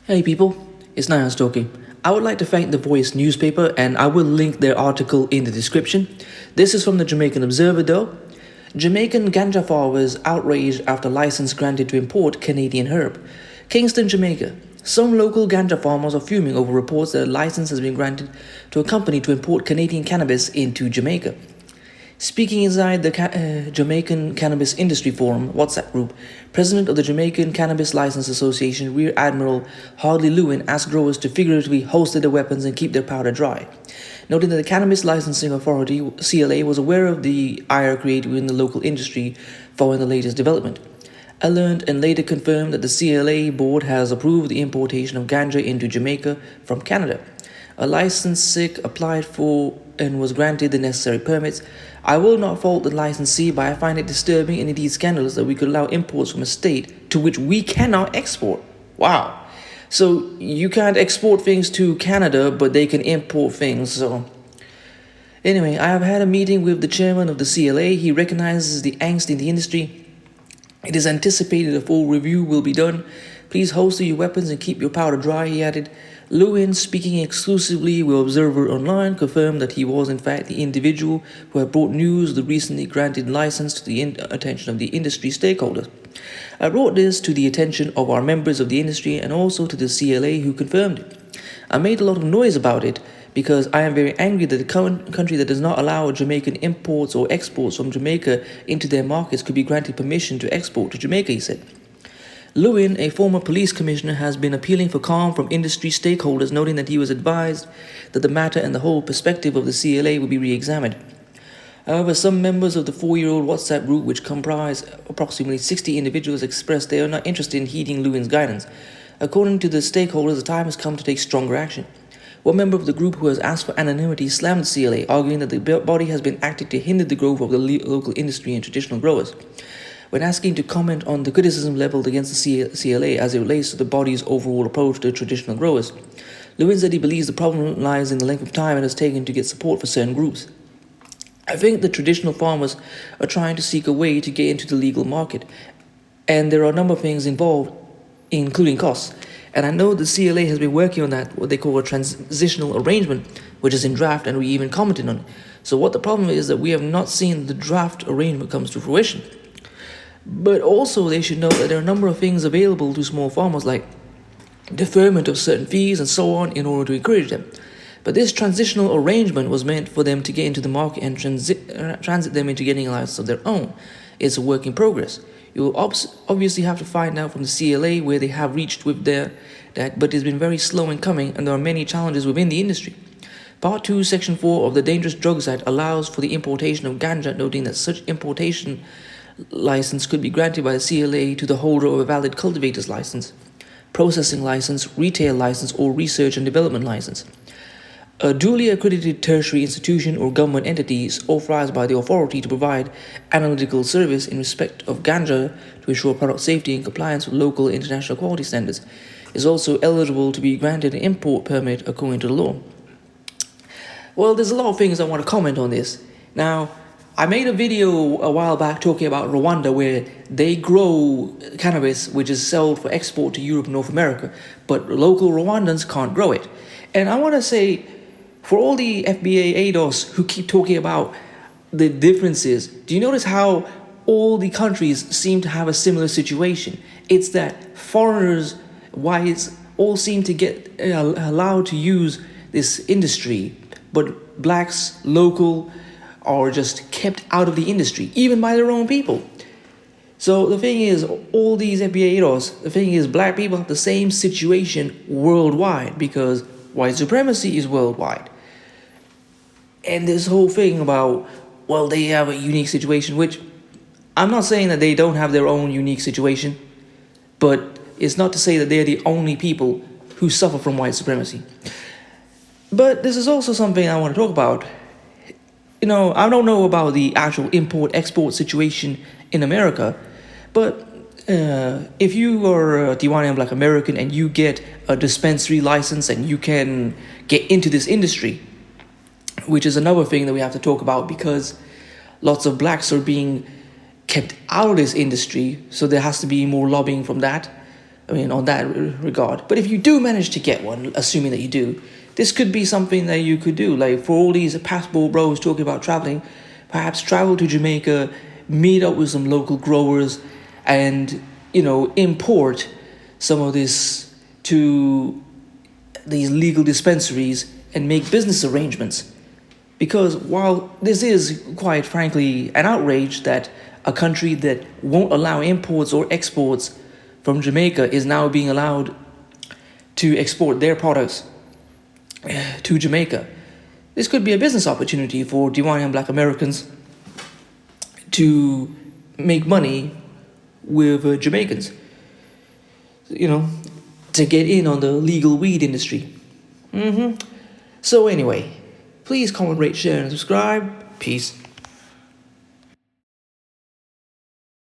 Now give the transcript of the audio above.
Hey people, it's Nayas talking. I would like to thank The Voice newspaper and I will link their article in the description. This is from the Jamaican Observer though. Jamaican ganja farmers outraged after license granted to import Canadian herb. Kingston, Jamaica. Some local ganja farmers are fuming over reports that a license has been granted to a company to import Canadian cannabis into Jamaica. Speaking inside the Jamaican Cannabis Industry Forum WhatsApp group, President of the Jamaican Cannabis License Association, Rear Admiral Hardley Lewin, asked growers to figuratively holster their weapons and keep their powder dry, noting that the Cannabis Licensing Authority, CLA, was aware of the ire created within the local industry following the latest development. I learned and later confirmed that the CLA board has approved the importation of ganja into Jamaica from Canada. A licensee applied for and was granted the necessary permits. I will not fault the licensee, but I find it disturbing and indeed scandalous that we could allow imports from a state to which we cannot export. Wow. So you can't export things to Canada, but they can import things. So anyway, I have had a meeting with the chairman of the CLA. He recognizes the angst in the industry. It is anticipated a full review will be done. Please holster your weapons and keep your powder dry, he added. Lewin, speaking exclusively with Observer Online, confirmed that he was in fact the individual who had brought news of the recently granted license to the attention of the industry stakeholders. I brought this to the attention of our members of the industry and also to the CLA who confirmed it. I made a lot of noise about it because I am very angry that the country that does not allow Jamaican imports or exports from Jamaica into their markets could be granted permission to export to Jamaica, he said. Lewin, a former police commissioner, has been appealing for calm from industry stakeholders, noting that he was advised that the matter and the whole perspective of the CLA will be re-examined. However, some members of the 4-year-old WhatsApp group, which comprise approximately 60 individuals, expressed they are not interested in heeding Lewin's guidance. According to the stakeholders, the time has come to take stronger action. One member of the group who has asked for anonymity slammed the CLA, arguing that the body has been acting to hinder the growth of the local industry and traditional growers. When asking to comment on the criticism leveled against the CLA as it relates to the body's overall approach to traditional growers, Lewin said he believes the problem lies in the length of time it has taken to get support for certain groups. I think the traditional farmers are trying to seek a way to get into the legal market, and there are a number of things involved, including costs. And I know the CLA has been working on that, what they call a transitional arrangement, which is in draft, and we even commented on it. So what the problem is that we have not seen the draft arrangement comes to fruition. But also they should know that there are a number of things available to small farmers like deferment of certain fees and so on in order to encourage them. But this transitional arrangement was meant for them to get into the market and transit them into getting a license of their own. It's a work in progress. You will obviously have to find out from the CLA where they have reached with that, but it's been very slow in coming and there are many challenges within the industry. Part 2, Section 4 of the Dangerous Drugs Act allows for the importation of ganja, noting that such importation license could be granted by the CLA to the holder of a valid cultivator's license, processing license, retail license, or research and development license. A duly accredited tertiary institution or government entity is authorized by the authority to provide analytical service in respect of ganja to ensure product safety and compliance with local and international quality standards, is also eligible to be granted an import permit according to the law. Well, there's a lot of things I want to comment on this. Now, I made a video a while back talking about Rwanda where they grow cannabis which is sold for export to Europe and North America, but local Rwandans can't grow it. And I want to say, for all the FBA ADOS who keep talking about the differences, do you notice how all the countries seem to have a similar situation? It's that foreigners, whites, all seem to get allowed to use this industry, but blacks, local, are just kept out of the industry, even by their own people. So the thing is, all these FBA ADOS, the thing is, black people have the same situation worldwide because white supremacy is worldwide. And this whole thing about, well, they have a unique situation, which I'm not saying that they don't have their own unique situation, but it's not to say that they're the only people who suffer from white supremacy. But this is also something I want to talk about. You know, I don't know about the actual import-export situation in America, but if you are a Tijuana Black American and you get a dispensary license and you can get into this industry, which is another thing that we have to talk about because lots of blacks are being kept out of this industry, so there has to be more lobbying from that. I mean, on that regard. But if you do manage to get one, assuming that you do, this could be something that you could do. Like for all these passport bros talking about traveling, perhaps travel to Jamaica, meet up with some local growers, and import some of this to these legal dispensaries and make business arrangements. Because while this is quite frankly an outrage that a country that won't allow imports or exports from Jamaica is now being allowed to export their products to Jamaica, this could be a business opportunity for Hawaiian Black Americans to make money with Jamaicans, to get in on the legal weed industry. So anyway, please comment, rate, share, and subscribe. Peace.